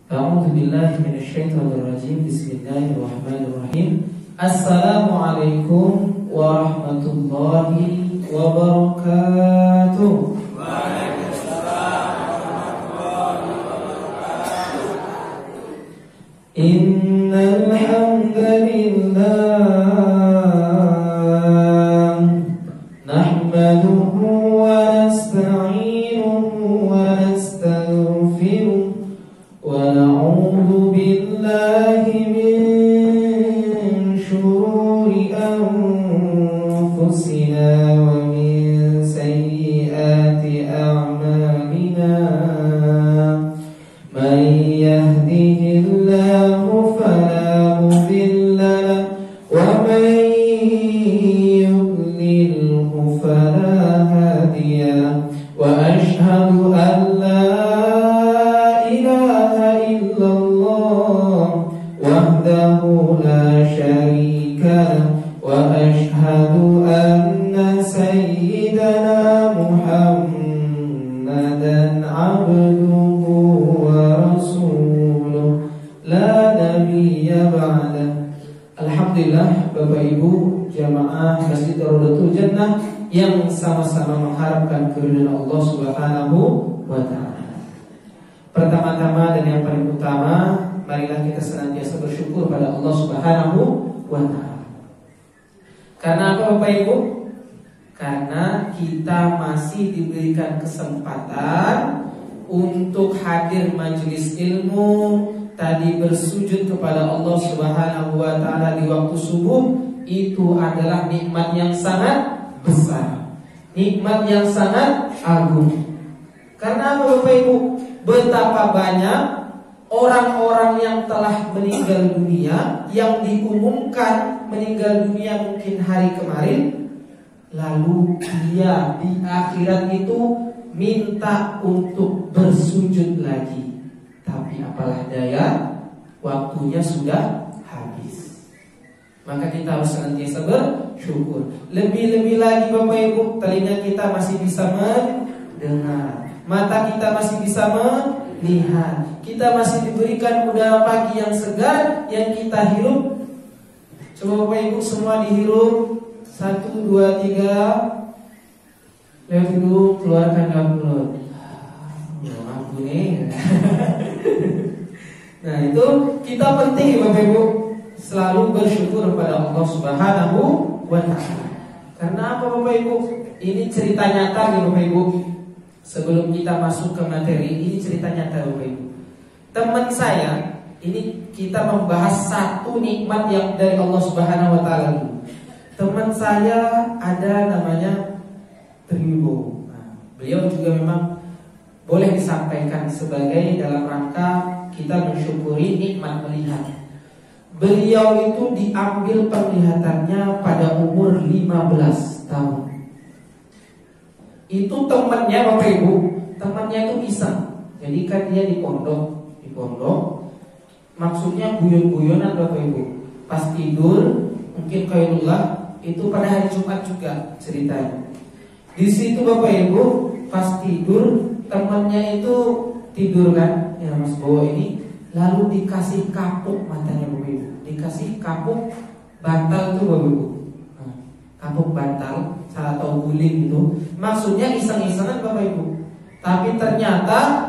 A'udzu billahi minasyaitonir rajim. Bismillahirrahmanirrahim. Assalamualaikum warahmatullahi wabarakatuh. Waalaikumsalam warahmatullahi wabarakatuh. Innal hamdalillah nahmaduhu wa nasta'inuhu wa nastaghfiruh wa na'udzu billahi min syururi anfusina wa min sayyiati a'malina. Man yahdihillahu fala mudilla lahu wa man yudlilhu fala hadiya lahu. Wa ashhadu an la wahdahu la syarika wa ashhadu anna sayyidana Muhammadan abduhu wa rasuluh la nabiyya ba'da. Alhamdulillah, Bapak Ibu jamaah Masjid Raudatul Jannah yang sama-sama mengharapkan keridhaan Allah Subhanahu wa taala. Pertama-tama dan yang paling utama, marilah kita senantiasa bersyukur pada Allah Subhanahu wa taala. Karena apa Bapak Ibu? Karena kita masih diberikan kesempatan untuk hadir majelis ilmu, tadi bersujud kepada Allah Subhanahu wa taala di waktu subuh. Itu adalah nikmat yang sangat besar, nikmat yang sangat agung. Karena apa Bapak Ibu? Betapa banyak orang-orang yang telah meninggal dunia, yang diumumkan meninggal dunia mungkin hari kemarin, lalu dia di akhirat itu minta untuk bersujud lagi. Tapi apalah daya, waktunya sudah habis. Maka kita harus senantiasa bersyukur. Lebih-lebih lagi Bapak Ibu, telinga kita masih bisa mendengar, mata kita masih bisa melihat, kita masih diberikan udara pagi yang segar yang kita hirup. Coba Bapak Ibu semua dihirup. 1, 2, 3. Lewat hidung, keluarkan dalam mulut. Mampu nih. Nah itu kita penting Bapak Ibu selalu bersyukur kepada Allah Subhanahu wa taala. Karena apa Bapak Ibu? Ini cerita nyata nih Bapak Ibu. Sebelum kita masuk ke materi, ini cerita nyata Bapak Ibu. Teman saya, ini kita membahas satu nikmat yang dari Allah Subhanahu wa taala. Teman saya ada namanya Tribo. Nah, beliau juga memang boleh disampaikan sebagai dalam rangka kita mensyukuri nikmat melihat. Beliau itu diambil penglihatannya pada umur 15 tahun. Itu temannya Bapak Ibu, temannya itu iseng. Jadi kan dia di pondok, maksudnya guyon-guyonan Bapak Ibu. Pas tidur, mungkin kailullah itu pada hari Jumat juga ceritanya. Di situ Bapak Ibu pas tidur, temannya itu tidur kan, ya Mas Bowo ini, lalu dikasih kapuk matanya Bapak Ibu, dikasih kapuk bantal tuh Bapak Ibu. Kapuk bantal, salah tahu guling gitu. Maksudnya iseng-isengan Bapak Ibu. Tapi ternyata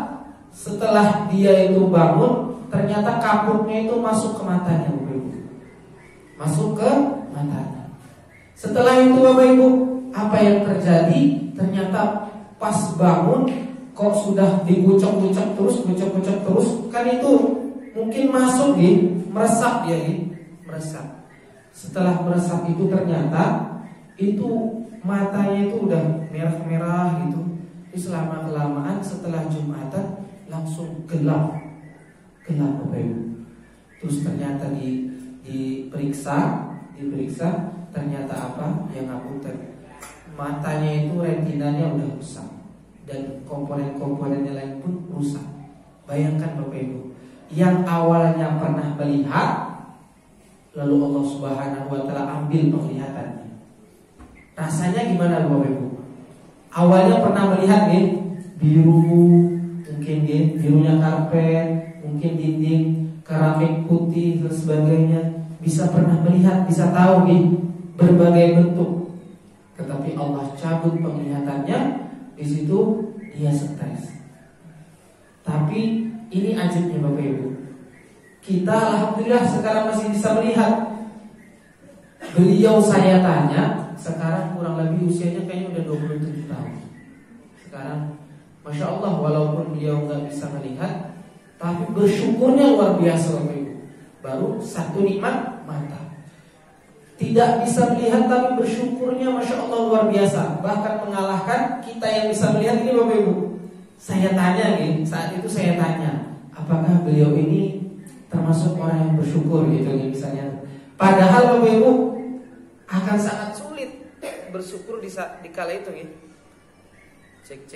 setelah dia itu bangun, ternyata kapuknya itu masuk ke matanya Bapak Ibu. Masuk ke matanya. Setelah itu Bapak Ibu, apa yang terjadi? Ternyata pas bangun kok sudah dibucok-bucok terus, bucok-bucok terus. Kan itu mungkin masuk meresap dia meresap. Setelah meresap itu ternyata itu matanya itu udah merah-merah gitu. Terus lama-kelamaan setelah Jumatan langsung gelap Bapak Ibu. Terus ternyata diperiksa ternyata apa? Yang ngapunten, matanya itu retinanya udah rusak dan komponen-komponennya lain pun rusak. Bayangkan Bapak Ibu, yang awalnya pernah melihat, lalu Allah Subhanahu wa taala ambil penglihatannya. Rasanya gimana Bapak Ibu? Awalnya pernah melihat nih biru, mungkin mungkin birunya karpet, mungkin dinding keramik putih dan sebagainya, bisa pernah melihat, bisa tahu berbagai bentuk. Tetapi Allah cabut penglihatannya, di situ dia stres. Tapi ini ajaibnya Bapak Ibu. Kita alhamdulillah sekarang masih bisa melihat. Beliau saya tanya, sekarang kurang lebih usianya kayaknya udah 27 tahun. Sekarang Masya Allah, walaupun beliau nggak bisa melihat, tapi bersyukurnya luar biasa Bapak Ibu. Baru satu nikmat mata. Tidak bisa melihat tapi bersyukurnya Masya Allah luar biasa. Bahkan mengalahkan kita yang bisa melihat ini Bapak Ibu. Saya tanya saat itu saya tanya, apakah beliau ini termasuk orang yang bersyukur gitu misalnya. Padahal Bapak Ibu akan sangat sulit bersyukur di kala itu Cek.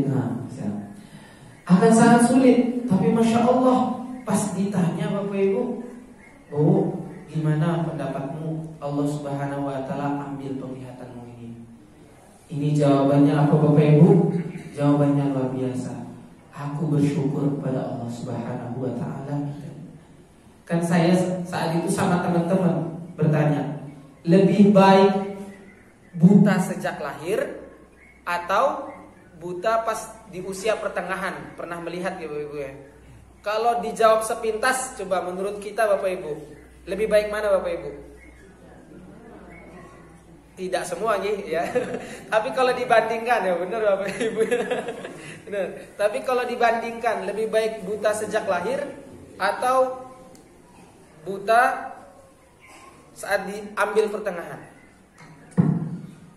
Nah, akan sangat sulit. Tapi Masya Allah, pas ditanya Bapak Ibu, "Bu, gimana pendapatmu? Allah Subhanahu wa Ta'ala ambil penglihatanmu ini." Ini jawabannya apa Bapak Ibu? Jawabannya luar biasa. Aku bersyukur kepada Allah Subhanahu wa Ta'ala. Kan saya saat itu sama teman-teman bertanya, lebih baik buta sejak lahir atau buta pas di usia pertengahan? Pernah melihat ya Bapak Ibu ya? Kalau dijawab sepintas, coba menurut kita Bapak Ibu, lebih baik mana Bapak Ibu? Tidak semua ya. Tapi kalau dibandingkan ya benar Bapak Ibu. Benar. Tapi kalau dibandingkan, lebih baik buta sejak lahir atau buta saat diambil pertengahan?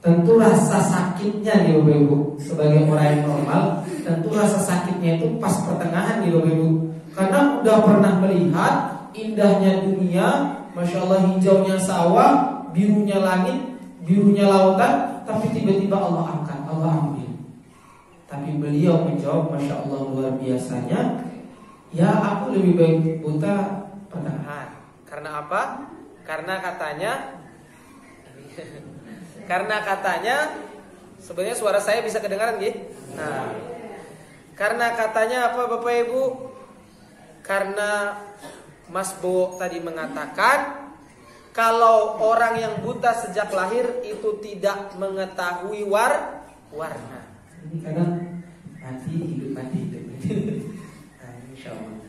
Tentu rasa sakitnya nih Bapak Ibu, sebagai orang yang normal, tentu rasa sakitnya itu pas pertengahan nih Bapak Ibu. Karena udah pernah melihat indahnya dunia, Masya Allah, hijaunya sawah, birunya langit, birunya lautan, tapi tiba-tiba Allah angkat, Allah ambil. Tapi beliau menjawab, Masya Allah luar biasanya, ya aku lebih baik buta pertengahan. Karena apa? Karena katanya sebenarnya suara saya bisa kedengaran gitu. Nah, karena katanya apa Bapak Ibu? Karena Mas Bo tadi mengatakan kalau orang yang buta sejak lahir itu tidak mengetahui warna. Ini kadang mati hidup. Nah, insya Allah.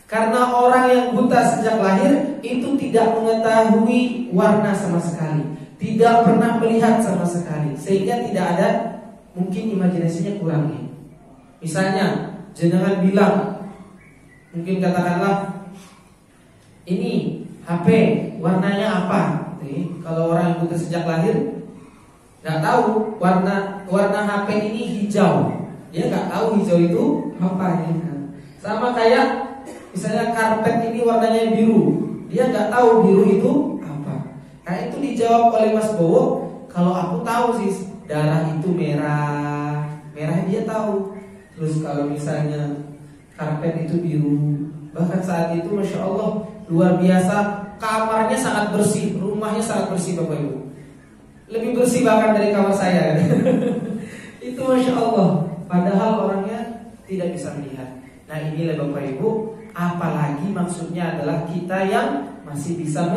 Karena orang yang buta sejak lahir itu tidak mengetahui warna sama sekali, tidak pernah melihat sama sekali, sehingga tidak ada, mungkin imajinasinya kurang nih. Misalnya jenengan bilang, mungkin katakanlah ini HP warnanya apa? Nih, kalau orang yang buta sejak lahir nggak tahu warna HP ini hijau, dia nggak tahu hijau itu apa ya. Sama kayak misalnya karpet ini warnanya biru, dia nggak tahu biru itu apa. Nah itu dijawab oleh Mas Bowo, kalau aku tahu sih darah itu merah dia tahu. Terus kalau misalnya karpet itu biru, bahkan saat itu Masya Allah luar biasa, kamarnya sangat bersih, rumahnya sangat bersih Bapak Ibu, lebih bersih bahkan dari kamar saya. Itu Masya Allah, padahal orangnya tidak bisa melihat. Nah inilah Bapak Ibu, apalagi maksudnya adalah kita yang masih bisa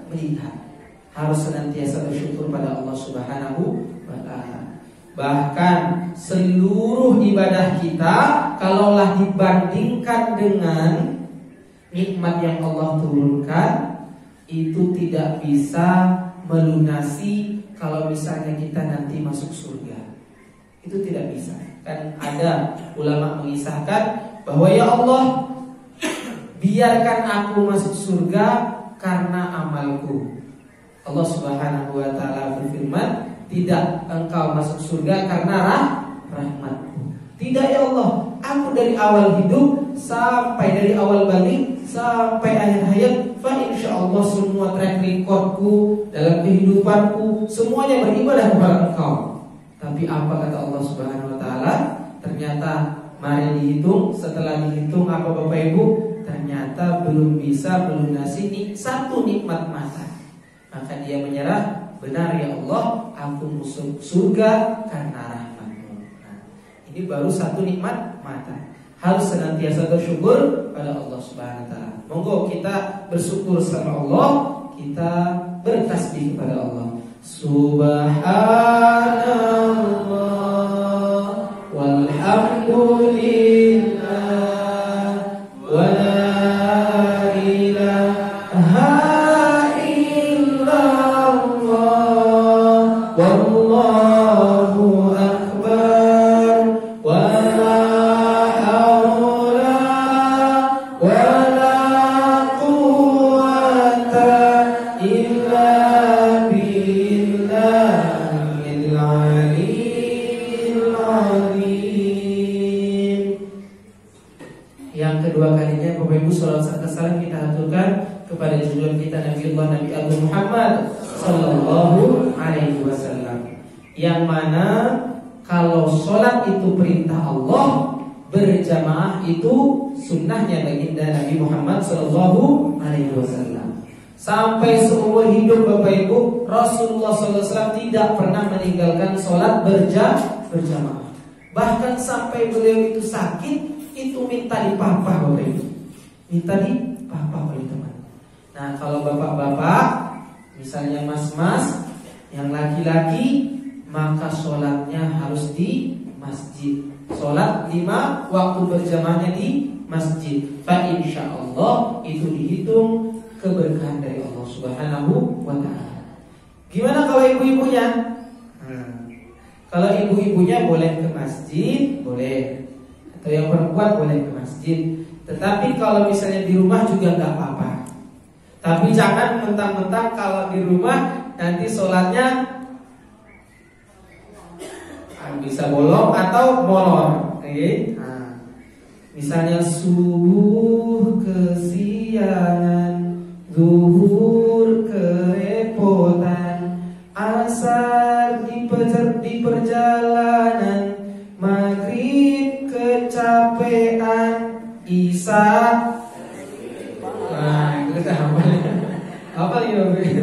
melihat, harus senantiasa bersyukur pada Allah Subhanahu wa Ta'ala. Bahkan seluruh ibadah kita kalaulah dibandingkan dengan nikmat yang Allah turunkan, itu tidak bisa melunasi kalau misalnya kita nanti masuk surga. Itu tidak bisa. Kan ada ulama mengisahkan bahwa ya Allah, biarkan aku masuk surga karena amalku. Allah Subhanahu wa Ta'ala berfirman, tidak engkau masuk surga karena rahmatku. Tidak ya Allah, aku dari awal hidup sampai dari awal balik sampai akhir hayat, fa insyaallah semua track recordku dalam kehidupanku semuanya beribadah kepada engkau. Tapi apa kata Allah Subhanahu wa Ta'ala? Ternyata mari dihitung, setelah dihitung apa Bapak Ibu? Ternyata belum bisa melunasi satu nikmat mata. Maka dia menyerah, benar ya Allah, aku masuk surga karena rahmat-Mu. Nah, ini baru satu nikmat mata. Harus senantiasa bersyukur pada Allah Subhanahu wa taala. Monggo kita bersyukur sama Allah, kita bertasbih kepada Allah. Subhanallah walhamdulillah wa la ilaha illallah wallahu akbar wa la haula wa la quwwata illa billahil aliyyil azim. Yang kedua kalinya Bapak Ibu salawat serta salam kita aturkan kepada junjungan kita Nabi Agung Muhammad sallallahu alaihi wasallam, yang mana kalau sholat itu perintah Allah, berjamaah itu sunnahnya baginda Nabi Muhammad sallallahu alaihi wasallam. Sampai seumur hidup Bapak Ibu, Rasulullah sallallahu alaihi wasallam tidak pernah meninggalkan sholat berjamaah. Bahkan sampai beliau itu sakit, itu minta dipapah Bapak Ibu, minta dipapah oleh teman. Nah, kalau bapak-bapak, misalnya mas-mas yang laki-laki, maka sholatnya harus di masjid. Sholat 5 waktu berjamaahnya di masjid. Fa insyaallah itu dihitung keberkahan dari Allah Subhanahu wa taala. Gimana kalau ibu-ibunya? Kalau ibu-ibunya boleh ke masjid, boleh. Atau yang perempuan boleh ke masjid. Tetapi kalau misalnya di rumah juga nggak apa-apa. Tapi jangan mentang-mentang kalau di rumah nanti sholatnya bisa bolong atau molor. Okay? Nah, misalnya subuh kesiangan, zuhur kerepotan, asar di perjalanan, maghrib kecapean, isya. Nah, itu kan apa lagi Bapak Ibu?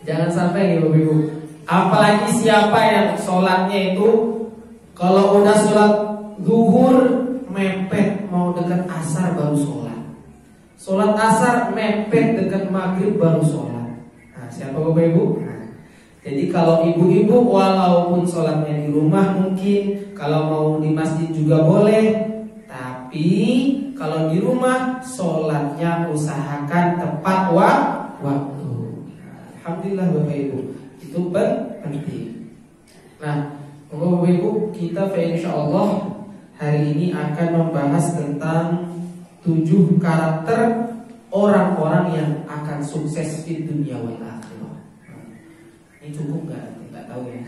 Jangan sampai ya Bapak Ibu. Apalagi siapa yang sholatnya itu kalau udah sholat zuhur mepet mau dekat asar baru sholat, sholat asar mepet dekat maghrib baru sholat. Nah, siapa Bapak Ibu? Nah, jadi kalau ibu-ibu walaupun sholatnya di rumah mungkin, kalau mau di masjid juga boleh, tapi kalau di rumah sholatnya usahakan tepat waktu. Alhamdulillah Bapak Ibu, itu penting. Nah, Bapak Ibu, kita insyaallah hari ini akan membahas tentang 7 karakter orang-orang yang akan sukses di dunia wal akhirah. Ini cukup nggak tahu ya.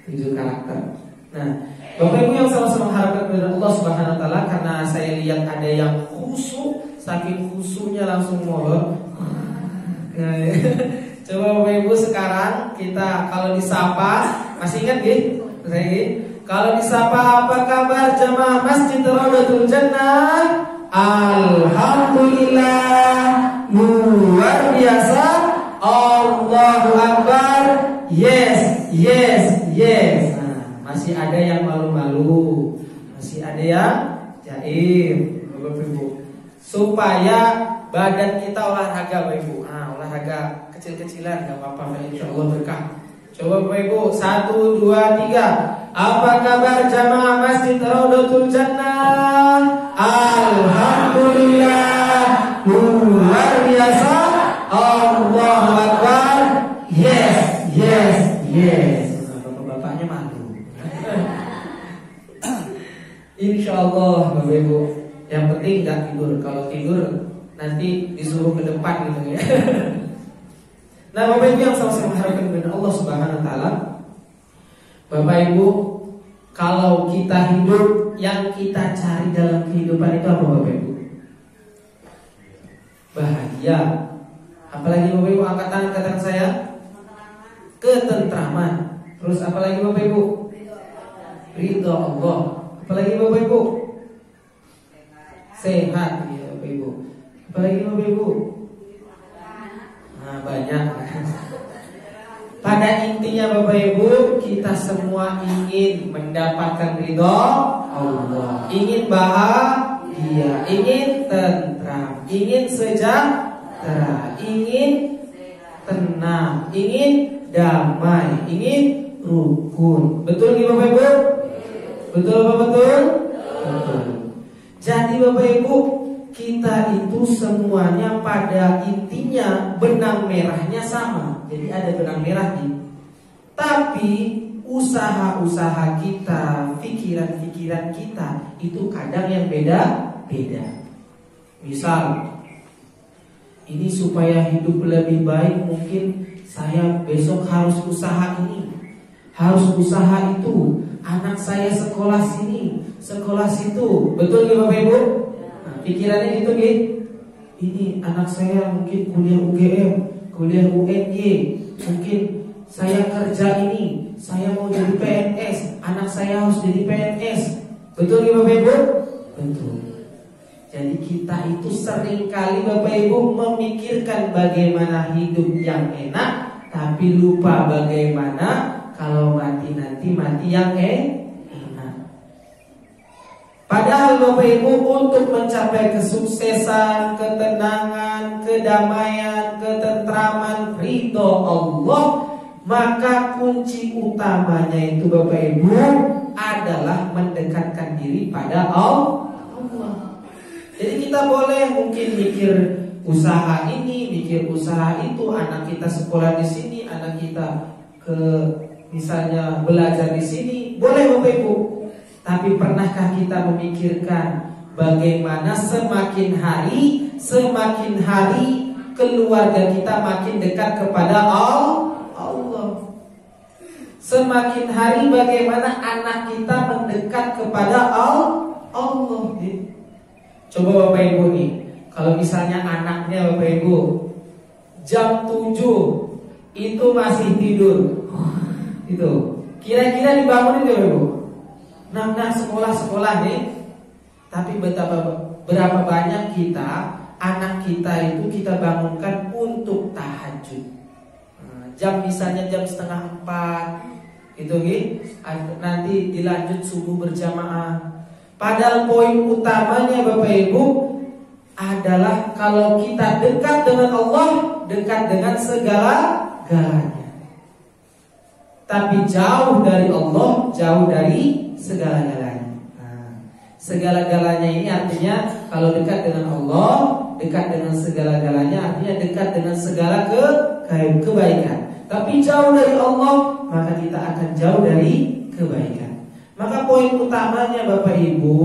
7 karakter. Nah, Bapak Ibu yang sama-sama harapkan kepada Allah Subhanahu wa taala, karena saya lihat ada yang khusyuk, saking khusyuknya langsung molor. Coba Bapak Ibu sekarang kita kalau disapa, masih ingat gitu? Kalau disapa, apa kabar jemaah Masjid Raudhatul Jannah? Alhamdulillah, luar biasa. Allahu Akbar. Yes, yes, yes. Masih ada yang malu-malu, masih ada yang jaim, Bapak Ibu. Supaya badan kita olahraga Bapak Ibu. Olahraga kecil-kecilan gak apa-apa, insyaallah berkah. Coba Bapak Ibu, 1, 2, 3. Apa kabar jamaah Masjid Raudhatul Jannah? Alhamdulillah, luar biasa. Allahu Akbar. Yes, yes, yes. Bapak-bapaknya malu. Insyaallah Bapak Ibu, yang penting gak tidur. Kalau tidur nanti disuruh ke depan gitu ya. Nah Bapak Ibu yang sama-sama harapkan kepada Allah Subhanahu wa taala, Bapak Ibu, kalau kita hidup, yang kita cari dalam kehidupan itu apa Bapak Ibu? Bahagia. Apalagi Bapak Ibu, angkat tangan katakan saya. Ketentraman. Terus apalagi Bapak Ibu? Ridha Allah. Apalagi Bapak Ibu? Sehat ya Bapak Ibu. Apalagi Bapak Ibu? Nah, banyak. Pada intinya Bapak Ibu, kita semua ingin mendapatkan ridho Allah, ingin bahagia, ingin tentram, ingin sejahtera, ingin tenang, ingin damai, ingin rukun. Betul nih Bapak Ibu? Betul Bapak betul? Betul. Jadi Bapak Ibu, kita itu semuanya pada intinya benang merahnya sama. Jadi ada benang merah nih. Tapi usaha-usaha kita, pikiran-pikiran kita itu kadang yang beda-beda. Misal, ini supaya hidup lebih baik, mungkin saya besok harus usaha ini, harus usaha itu. Anak saya sekolah sini, sekolah situ. Betul nggak Bapak Ibu? Pikirannya gitu gitu. Ini anak saya mungkin kuliah UGM, kuliah UNY, mungkin saya kerja ini, saya mau jadi PNS, anak saya harus jadi PNS. Betul nggak Bapak Ibu? Betul. Jadi kita itu sering kali Bapak Ibu memikirkan bagaimana hidup yang enak, tapi lupa bagaimana kalau mati nanti mati yang enak. Padahal Bapak Ibu untuk mencapai kesuksesan, ketenangan, kedamaian, ketentraman, ridho Allah, maka kunci utamanya itu Bapak Ibu adalah mendekatkan diri pada Allah. Jadi kita boleh mungkin mikir usaha ini, mikir usaha itu, anak kita sekolah di sini, anak kita ke misalnya belajar di sini, boleh Bapak Ibu. Tapi pernahkah kita memikirkan bagaimana semakin hari keluarga kita makin dekat kepada Allah. Semakin hari bagaimana anak kita mendekat kepada Allah. Coba Bapak Ibu nih, kalau misalnya anaknya Bapak Ibu jam 7 itu masih tidur, itu kira-kira dibangunin Bapak Ibu? Nah sekolah nih. Tapi berapa banyak kita, anak kita itu kita bangunkan untuk tahajud. Jam misalnya jam 3:30 itu nanti dilanjut subuh berjamaah. Padahal poin utamanya Bapak Ibu adalah kalau kita dekat dengan Allah, dekat dengan segala-galanya. Tapi jauh dari Allah, jauh dari segala-galanya. Segala-galanya ini artinya kalau dekat dengan Allah, dekat dengan segala-galanya artinya dekat dengan segala kebaikan. Tapi jauh dari Allah, maka kita akan jauh dari kebaikan. Maka poin utamanya Bapak Ibu,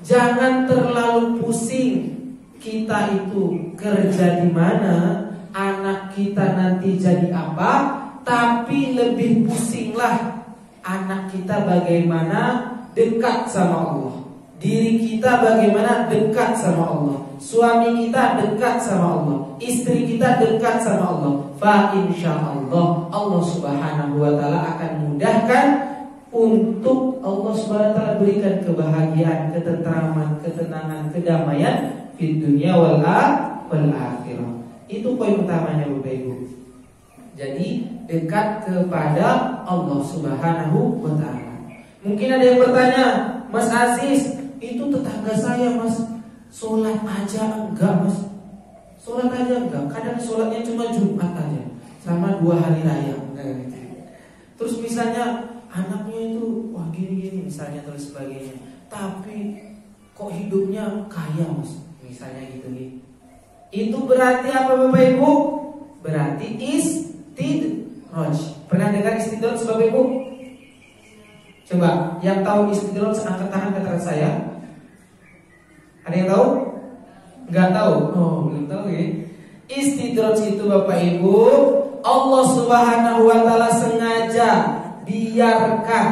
jangan terlalu pusing kita itu kerja di mana, anak kita nanti jadi apa. Tapi lebih pusinglah anak kita bagaimana dekat sama Allah, diri kita bagaimana dekat sama Allah, suami kita dekat sama Allah, istri kita dekat sama Allah. Fa insyaallah Allah Subhanahu wa taala akan mudahkan untuk Allah Subhanahu wa taala berikan kebahagiaan, ketentraman, ketenangan, kedamaian di dunia wal akhirah. Itu poin utamanya Bapak Ibu. Jadi dekat kepada Allah Subhanahu wa ta'ala. Mungkin ada yang bertanya, Mas Aziz, itu tetangga saya Mas, sholat aja enggak Mas? Sholat aja enggak, kadang sholatnya cuma Jumat aja, sama 2 hari raya. Terus misalnya anaknya itu wah gini-gini misalnya terus sebagainya, tapi kok hidupnya kaya Mas, misalnya gitu nih. Itu berarti apa Bapak Ibu? Berarti istidraj. Pernah dengar istidraj Bapak Ibu? Coba yang tahu istidraj angkat tangan ke atas saya. Ada yang tahu? Enggak tahu? Oh, belum tahu ya. Istidraj itu Bapak Ibu, Allah Subhanahu wa taala sengaja biarkan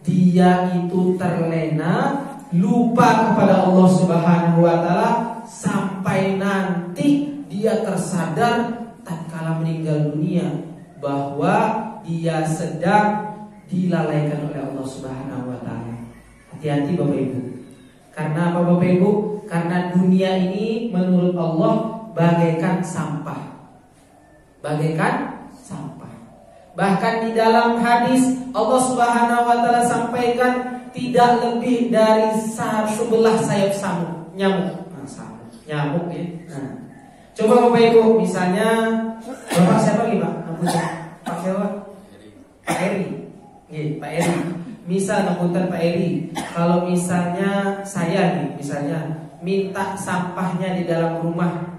dia itu terlena, lupa kepada Allah Subhanahu wa taala sampai nanti dia tersadar tatkala meninggal dunia bahwa dia sedang dilalaikan oleh Allah Subhanahu wa taala. Hati-hati Bapak Ibu. Karena apa Bapak Ibu? Karena dunia ini menurut Allah bagaikan sampah. Bagaikan sampah. Bahkan di dalam hadis Allah Subhanahu wa taala sampaikan tidak lebih dari sebelah sayap nyamuk. Nah, nyamuk ya. Nah, coba Bapak Ibu, misalnya Bapak siapa lagi Pak? Pak siapa? Pak Eri. Pak Eri. Misal napunten Pak Eri, kalau misalnya saya nih, misalnya minta sampahnya di dalam rumah,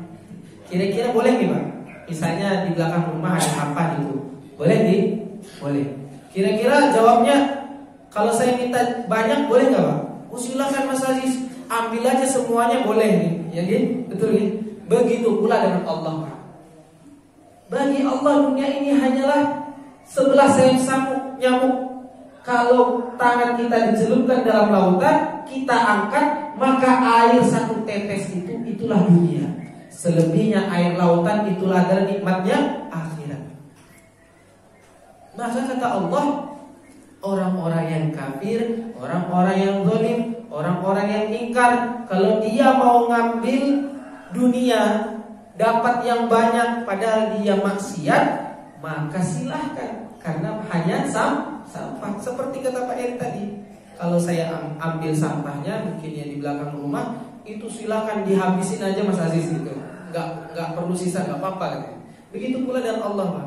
kira-kira boleh nih Pak? Misalnya di belakang rumah ada sampah gitu, boleh nih? Boleh. Kira-kira jawabnya, kalau saya minta banyak boleh nggak Pak? Oh silakan Mas Aziz, ambil aja semuanya boleh nih, ya gitu, betul nih. Begitu pula dengan Allah Pak. Bagi Allah dunia ini hanyalah sebelah sayap nyamuk. Kalau tangan kita dicelupkan dalam lautan, kita angkat, maka air satu tetes itulah dunia. Selebihnya air lautan itulah adalah nikmatnya akhirat. Maka kata Allah, orang-orang yang kafir, orang-orang yang zalim, orang-orang yang ingkar, kalau dia mau ngambil dunia, dapat yang banyak padahal dia maksiat, maka silahkan. Karena hanya sampah. Seperti kata Pak Eri tadi, kalau saya ambil sampahnya mungkin yang di belakang rumah, itu silakan dihabisin aja Mas Aziz gitu. Nggak perlu sisa, nggak apa-apa. Begitu pula dengan Allah Pak.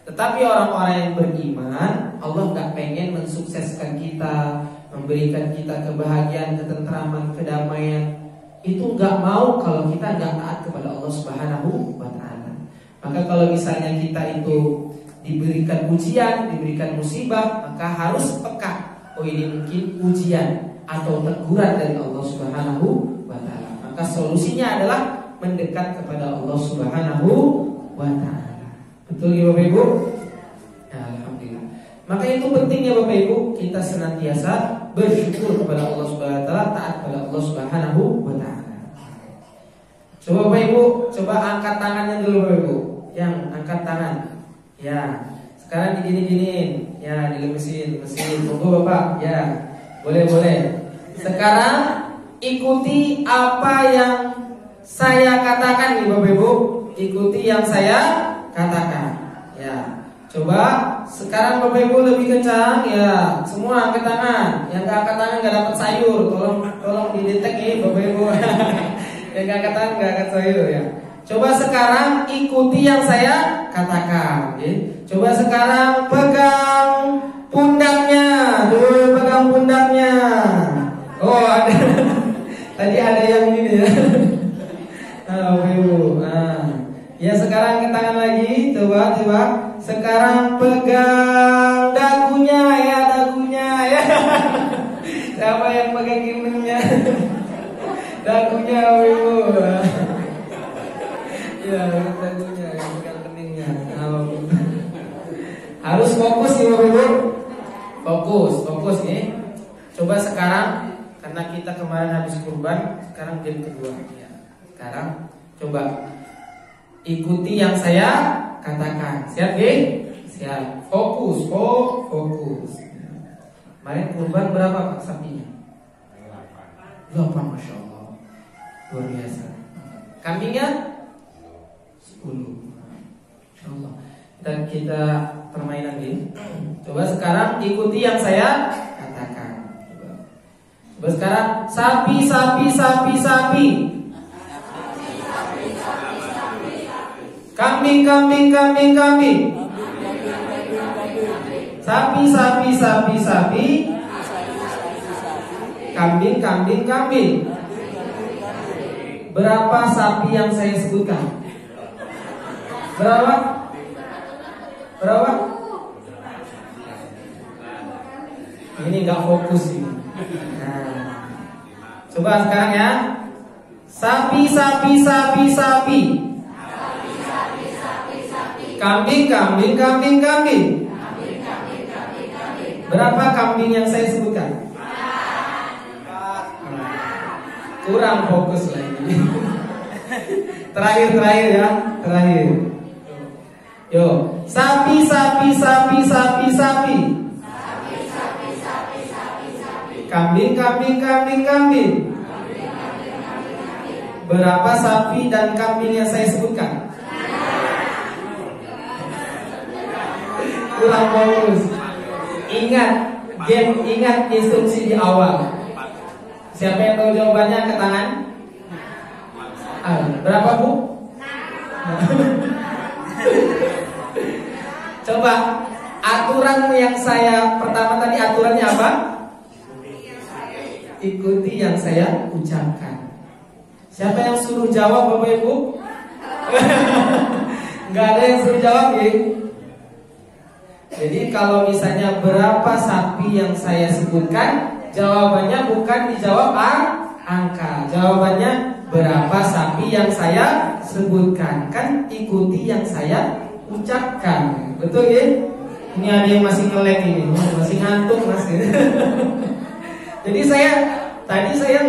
Tetapi orang-orang yang beriman, Allah nggak pengen mensukseskan kita, memberikan kita kebahagiaan, ketentraman, kedamaian. Itu nggak mau kalau kita nggak taat kepada Allah Subhanahu wa taala. Maka kalau misalnya kita itu diberikan ujian, diberikan musibah, maka harus peka. Oh ini mungkin ujian atau teguran dari Allah Subhanahu wa taala. Maka solusinya adalah mendekat kepada Allah Subhanahu wa taala. Betul ya Bapak Ibu? Ya, alhamdulillah. Maka itu pentingnya Bapak Ibu, kita senantiasa bersyukur kepada Allah Subhanahu wa taala, taat kepada Allah Subhanahu wa taala. Coba Bapak Ibu, coba angkat tangannya dulu Bapak Ibu. Yang angkat tangan. Ya, sekarang digini-giniin, ya dilemesin, tunggu Bapak, ya, boleh. Sekarang ikuti apa yang saya katakan nih Bapak Ibu, ikuti yang saya katakan. Ya, coba sekarang Bapak Ibu lebih kencang, ya, semua angkat tangan. Yang nggak angkat tangan nggak dapat sayur, tolong didetek ya Bapak Ibu. Yang nggak angkat tangan nggak dapat sayur ya. Coba sekarang ikuti yang saya katakan ya. Coba sekarang pegang pundaknya. Dulu pegang pundaknya. Oh ada. Tadi ada yang ini ya. Ya sekarang ke tangan lagi. Coba. Sekarang pegang dagunya ya. Siapa yang pegang kinengnya? Dagunya Ibu. Ya, dagunya yang pegang keningnya. Harus fokus ya Bapak Ibu. Fokus nih. Coba sekarang, karena kita kemarin habis kurban, sekarang game kedua ya. Sekarang coba ikuti yang saya katakan. Siap ya? Siap. Fokus. Kemarin kurban berapa Pak sapinya? 8, Masya Allah. Luar biasa. Kambingnya 10. Insyaallah. Kita permainan ini. Coba sekarang ikuti yang saya katakan. Coba sekarang sapi. Kambing. Sapi. Kambing. Berapa sapi yang saya sebutkan? Berapa? Ini nggak fokus ini. Nah, coba sekarang ya. Sapi. Kambing. Berapa kambing yang saya sebutkan? Kurang fokus lagi. Terakhir ya. Yo, sapi. Kambing. Berapa sapi dan kambing yang saya sebutkan? Kurang fokus. Ingat instruksi di awal. Siapa yang tahu jawabannya angkat tangan? Berapa Bu? Coba aturan yang saya pertama tadi, aturannya apa? Ikuti yang saya ucapkan. Siapa yang suruh jawab Bapak Ibu? Nggak ada yang suruh jawab ya. Jadi kalau misalnya berapa sapi yang saya sebutkan, jawabannya bukan dijawab angka. Jawabannya berapa sapi yang saya sebutkan. Kan ikuti yang saya ucapkan. Betul ya? Ini ada yang masih ngelek ini, masih ngantuk masih. Jadi tadi saya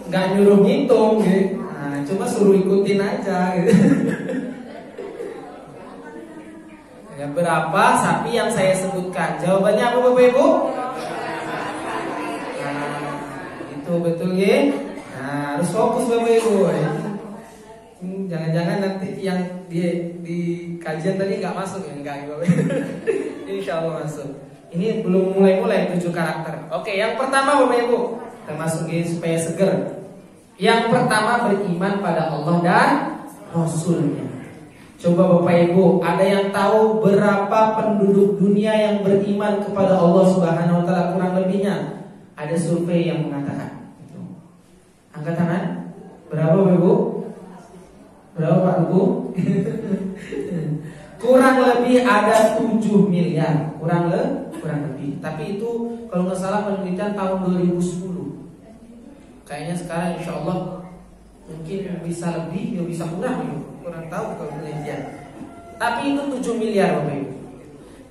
nggak nyuruh ngitung gitu. Nah, cuma suruh ikutin aja gitu. Ya, berapa sapi yang saya sebutkan? Jawabannya apa Bapak Ibu? Nah, itu betul ya. Nah, harus fokus Bapak Ibu. Jangan-jangan nanti yang di kajian tadi nggak masuk ya? Enggak Bapak Ibu. Insya Allah masuk. Ini belum mulai 7 karakter. Oke, yang pertama Bapak Ibu, kita masukin supaya seger. Yang pertama, beriman pada Allah dan Rasulnya. Coba Bapak Ibu, ada yang tahu berapa penduduk dunia yang beriman kepada Allah Subhanahu wa taala kurang lebihnya? Ada survei yang mengatakan. Angkat tangan. Berapa Bapak Ibu? Berapa Pak Ibu? Kurang lebih ada 7 miliar. Kurang lebih. Tapi itu kalau nggak salah penelitian tahun 2010. Kayaknya sekarang insya Allah mungkin bisa lebih, ya bisa kurang ya. Kurang tahu kalau penelitian. Tapi itu 7 miliar Bapak Ibu.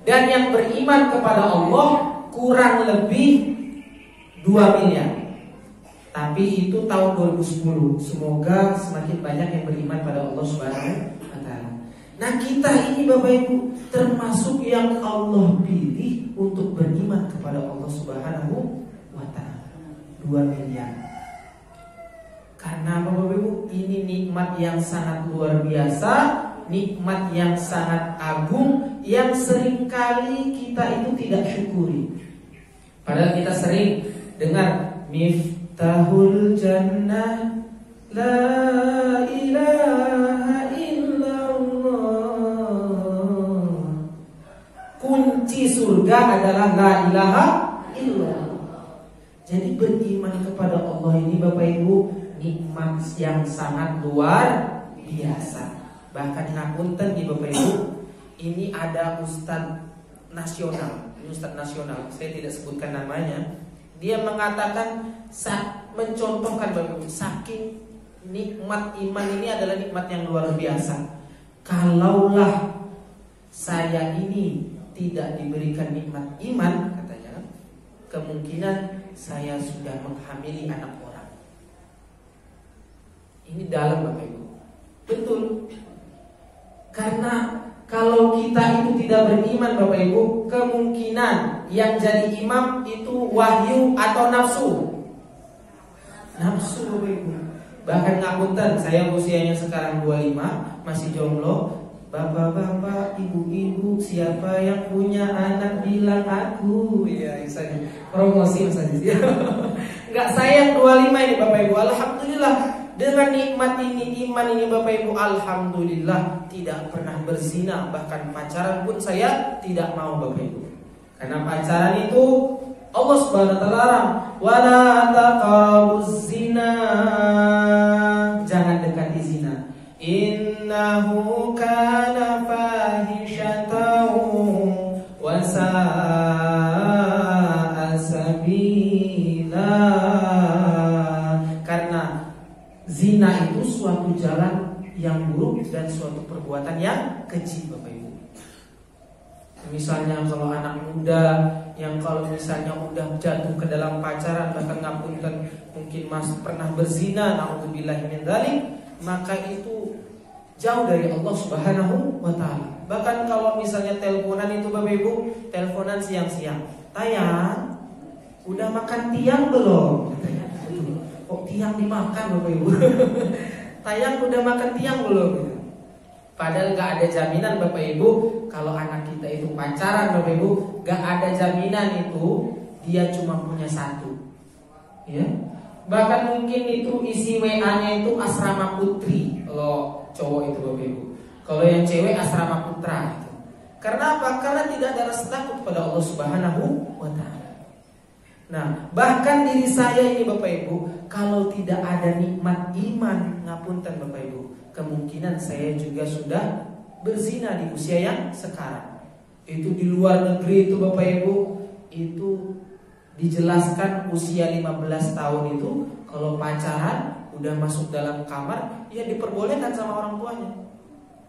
Dan yang beriman kepada Allah kurang lebih 2 miliar. Tapi itu tahun 2010. Semoga semakin banyak yang beriman pada Allah Subhanahu wa taala. Nah, kita ini Bapak Ibu termasuk yang Allah pilih untuk beriman kepada Allah Subhanahu wa taala. 2 miliar. Karena Bapak Ibu, ini nikmat yang sangat luar biasa, nikmat yang sangat agung, yang seringkali kita itu tidak syukuri. Padahal kita sering dengar Miftahul Jannah La ilaha illallah. Kunci surga adalah la ilaha illallah. Jadi beriman kepada Allah ini Bapak Ibu nikmat yang sangat luar biasa. Bahkan ngapunten di Bapak Ibu, ini ada ustadz nasional, saya tidak sebutkan namanya. Dia mengatakan, mencontohkan Bapak Ibu, saking nikmat iman ini adalah nikmat yang luar biasa. Kalaulah saya ini tidak diberikan nikmat iman, katanya, kemungkinan saya sudah menghamili anak orang. Ini dalam Bapak Ibu. Betul. Karena kalau kita itu tidak beriman Bapak Ibu, kemungkinan yang jadi imam itu wahyu atau nafsu. Nafsu Bapak Ibu. Bahkan ngapunten, saya usianya sekarang 25, masih jomblo. Bapak-bapak, ibu-ibu, siapa yang punya anak bilang aku. Iya, misalnya promosi misalnya. Enggak, saya yang 25 ini Bapak Ibu. Alhamdulillah. Dengan nikmat ini, iman ini Bapak Ibu, alhamdulillah tidak pernah berzina. Bahkan pacaran pun saya tidak mau Bapak Ibu. Karena pacaran itu Allah Subhanahu wa taala larang, wala taqrabuz zina. Jangan dekati zina. Innahu kana fahishatan wa sa'a sabila. Karena zina itu suatu jalan yang buruk dan suatu perbuatan yang keji Bapak Ibu. Misalnya kalau anak muda yang kalau misalnya udah jatuh ke dalam pacaran, bahkan ngapunten mungkin masih pernah berzina, naudzubillahi min dzalik, maka itu jauh dari Allah Subhanahu wa taala. Bahkan kalau misalnya teleponan itu Bapak Ibu, teleponan siang-siang, "Tayang, udah makan tiang belum?" katanya. Kok tiang dimakan Bapak Ibu? Tayang udah makan tiang belum? Padahal gak ada jaminan Bapak Ibu. Kalau anak kita itu pacaran Bapak Ibu, gak ada jaminan itu dia cuma punya satu, ya. Bahkan mungkin itu isi WA-nya itu asrama putri kalau cowok itu Bapak Ibu. Kalau yang cewek asrama putra itu. Karena apa? Karena tidak ada rasa takut pada Allah Subhanahu wa ta'ala. Nah, bahkan diri saya ini Bapak Ibu, kalau tidak ada nikmat iman, ngapunten Bapak Ibu, kemungkinan saya juga sudah berzina di usia yang sekarang. Itu di luar negeri itu Bapak Ibu, itu dijelaskan usia 15 tahun itu kalau pacaran udah masuk dalam kamar, ya diperbolehkan sama orang tuanya.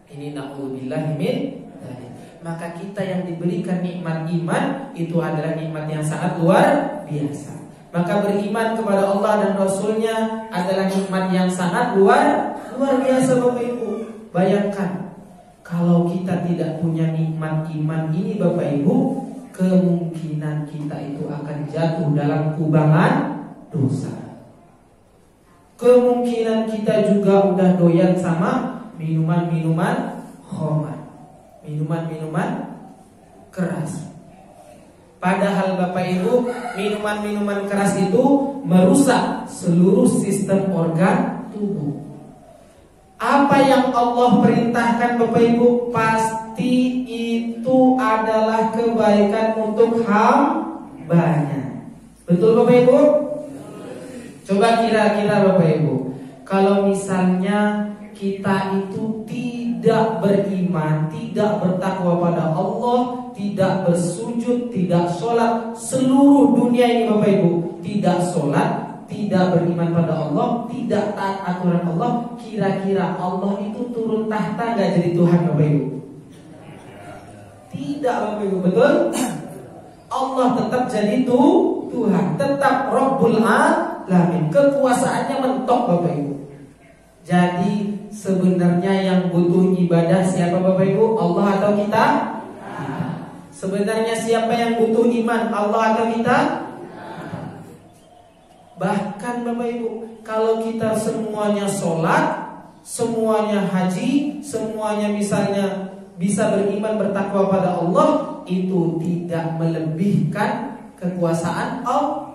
Ini na'udzubillahi min dzalik. Maka kita yang diberikan nikmat iman itu adalah nikmat yang sangat luar biasa. Maka beriman kepada Allah dan Rasulnya adalah nikmat yang sangat luar biasa Bapak Ibu. Bayangkan kalau kita tidak punya nikmat iman ini Bapak Ibu, kemungkinan kita itu akan jatuh dalam kubangan dosa. Kemungkinan kita juga udah doyan sama minuman-minuman khamar, minuman-minuman keras. Padahal Bapak Ibu, minuman-minuman keras itu merusak seluruh sistem organ tubuh. Apa yang Allah perintahkan Bapak Ibu, pasti itu adalah kebaikan untuk hambanya. Betul Bapak Ibu? Coba kira-kira Bapak Ibu, kalau misalnya kita itu tidak beriman, tidak bertakwa pada Allah, tidak bersujud, tidak sholat, seluruh dunia ini Bapak Ibu tidak sholat, tidak beriman pada Allah, tidak taat aturan Allah, kira-kira Allah itu turun tahta gak jadi Tuhan Bapak Ibu? Tidak Bapak Ibu, betul? Allah tetap jadi Tuhan, tetap Rabbul Alamin, kekuasaannya mentok Bapak Ibu. Jadi sebenarnya yang butuh ibadah siapa Bapak Ibu? Allah atau kita? Sebenarnya siapa yang butuh iman? Allah atau kita? Bahkan Bapak Ibu, kalau kita semuanya sholat, semuanya haji, semuanya misalnya bisa beriman bertakwa pada Allah, itu tidak melebihkan kekuasaan Allah,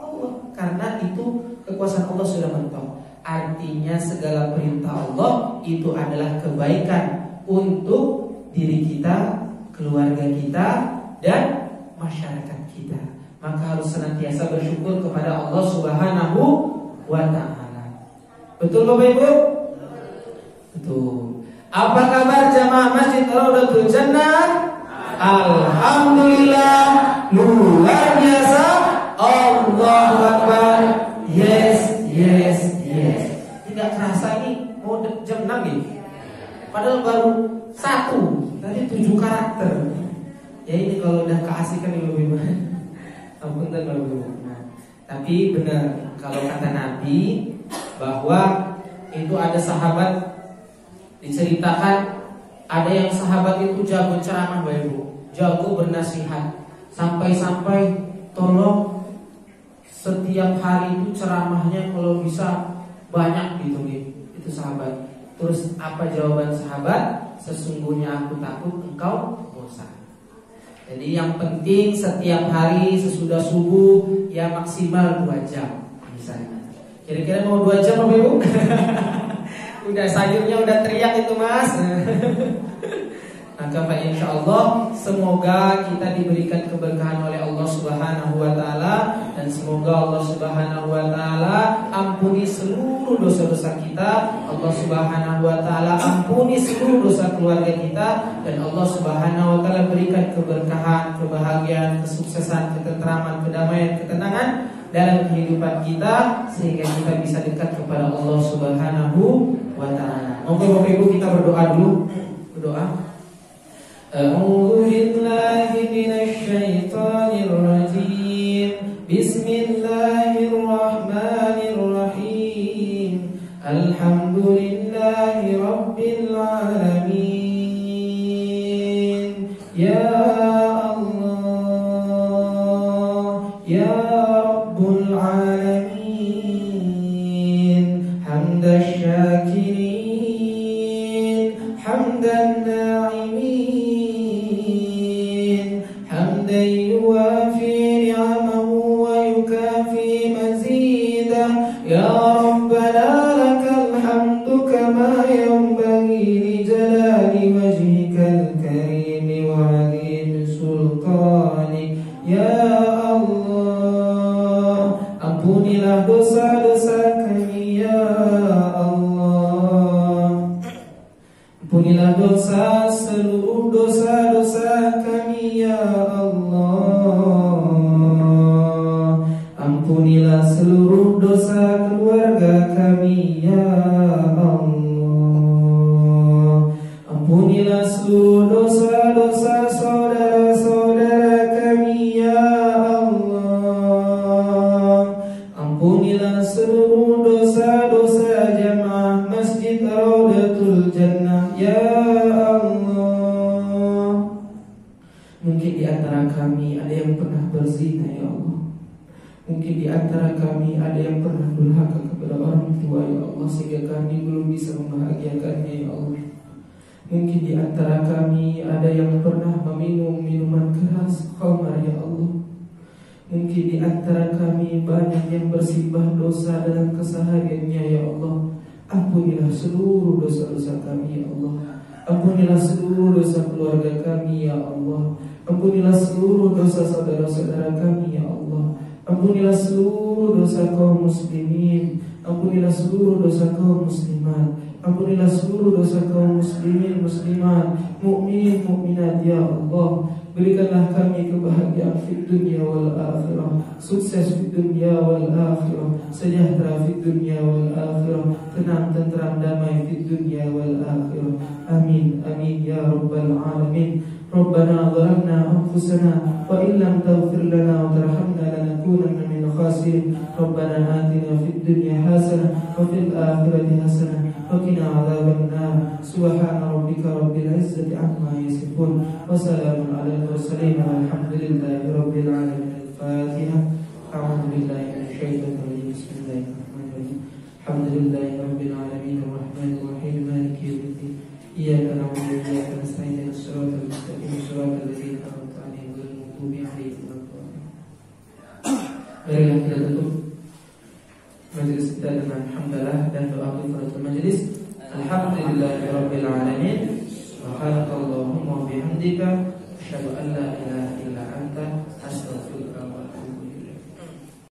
karena itu kekuasaan Allah sudah mentok. Artinya segala perintah Allah itu adalah kebaikan untuk diri kita, keluarga kita, dan masyarakat kita. Maka harus senantiasa bersyukur kepada Allah Subhanahu wa ta'ala. Betul Bapak Ibu? Betul. Apa kabar jamaah Masjid Raudhatul Jannah? Alhamdulillah, luar biasa. Allahu Akbar. Yes, yes, yes. Tidak kerasa ini mau jam 6 nih. Padahal baru 1. Tadi 7 karakter. Ya ini kalau udah keasikan ini lebih banyak. Ampun dan baru. Nah, tapi benar kalau kata Nabi bahwa itu ada sahabat diceritakan, ada yang sahabat itu jago ceramah Bapak Ibu, jago bernasihat, sampai-sampai tolong setiap hari itu ceramahnya kalau bisa banyak gitu itu sahabat. Terus apa jawaban sahabat? Sesungguhnya aku takut engkau bosan. Jadi yang penting setiap hari sesudah subuh ya maksimal 2 jam misalnya. Kira-kira mau 2 jam Bapak Ibu? Udah sayurnya udah teriak itu Mas. Maka Pak insya Allah semoga kita diberikan keberkahan oleh Allah Subhanahu wa ta'ala, dan semoga Allah Subhanahu wa ta'ala ampuni seluruh dosa-dosa kita. Allah Subhanahu wa ta'ala ampuni seluruh dosa keluarga kita, dan Allah Subhanahu wa ta'ala berikan keberkahan, kebahagiaan, kesuksesan, ketentraman, kedamaian, ketenangan dalam kehidupan kita, sehingga kita bisa dekat kepada Allah Subhanahu wa ta'ala. Monggo Bapak Ibu kita berdoa dulu. Berdoa. A'udzu billahi minasy syaithanir rajim. Bismillahirrahmanirrahim. Alhamdulillahi rabbil alamin. Ya Allah, ya Rabbul alamin. Hamdan syakirin, hamdan Allah. Ampunilah dosa-dosa kami ya Allah. Ampunilah dosa seluruh dosa-dosa kami ya Allah. Ampunilah seluruh dosa keluarga kami ya Allah. Ampunilah seluruh dosa-dosa saudara-saudara kami ya Allah. Ampunilah seluruh dosa-dosa jamaah Masjid Raudatul Jannah ya Allah. Mungkin di antara kami ada yang pernah berzina ya Allah. Mungkin di antara kami ada yang pernah durhaka kepada orang tua ya Allah, sehingga kami belum bisa membahagiakannya ya Allah. Mungkin di antara kami ada yang pernah meminum minuman keras, khamar ya Allah. Mungkin di antara kami banyak yang bersimbah dosa dalam kesehariannya ya Allah. Ampunilah seluruh dosa-dosa kami ya Allah. Ampunilah seluruh dosa keluarga kami ya Allah. Ampunilah seluruh dosa saudara-saudara kami ya Allah. Ampunilah seluruh dosa kaum muslimin. Ampunilah seluruh dosa kaum muslimat. Ampunilah seluruh dosa kaum muslimin, muslimat, mukminin, mukminat ya Allah. Berikanlah kami kebahagiaan di dunia wal akhirah, sukses di dunia wal akhirah, sejahtera di dunia wal akhirah, tenang, tentram, damai di dunia wal akhirah. Amin, amin ya rabbal alamin. Rabbana zalamna anfusana wa illam taghfir lana wa tarhamna lanakunanna minal khasirin. Rabbana atina fid dunya hasanah wa fil akhirati hasanah wa qina adzaban nar. Subhana rabbika rabbil izzati amma yasifun wa salamun alal mursalin walhamdulillahi rabbil alamin. Al-Fatihah. A'udzu billahi minasy syaithanir rajim. Bismillahirrahmanirrahim. Alhamdulillahi rabbil alamin arrahmanir rahim maliki yaumiddin. Iyyaka na'budu wa iyyaka nasta'in ihdinas siratal mustaqim siratal ladzina an'amta 'alaihim ghairil maghdubi 'alaihim waladdallin. Marilah kita tutup majelis kita dengan hamdalah dan doa kifaratul majelis. Alhamdulillahirabbil alamin. Subhanakallahumma wa bihamdika asyhadu an la ilaha illa anta astaghfiruka wa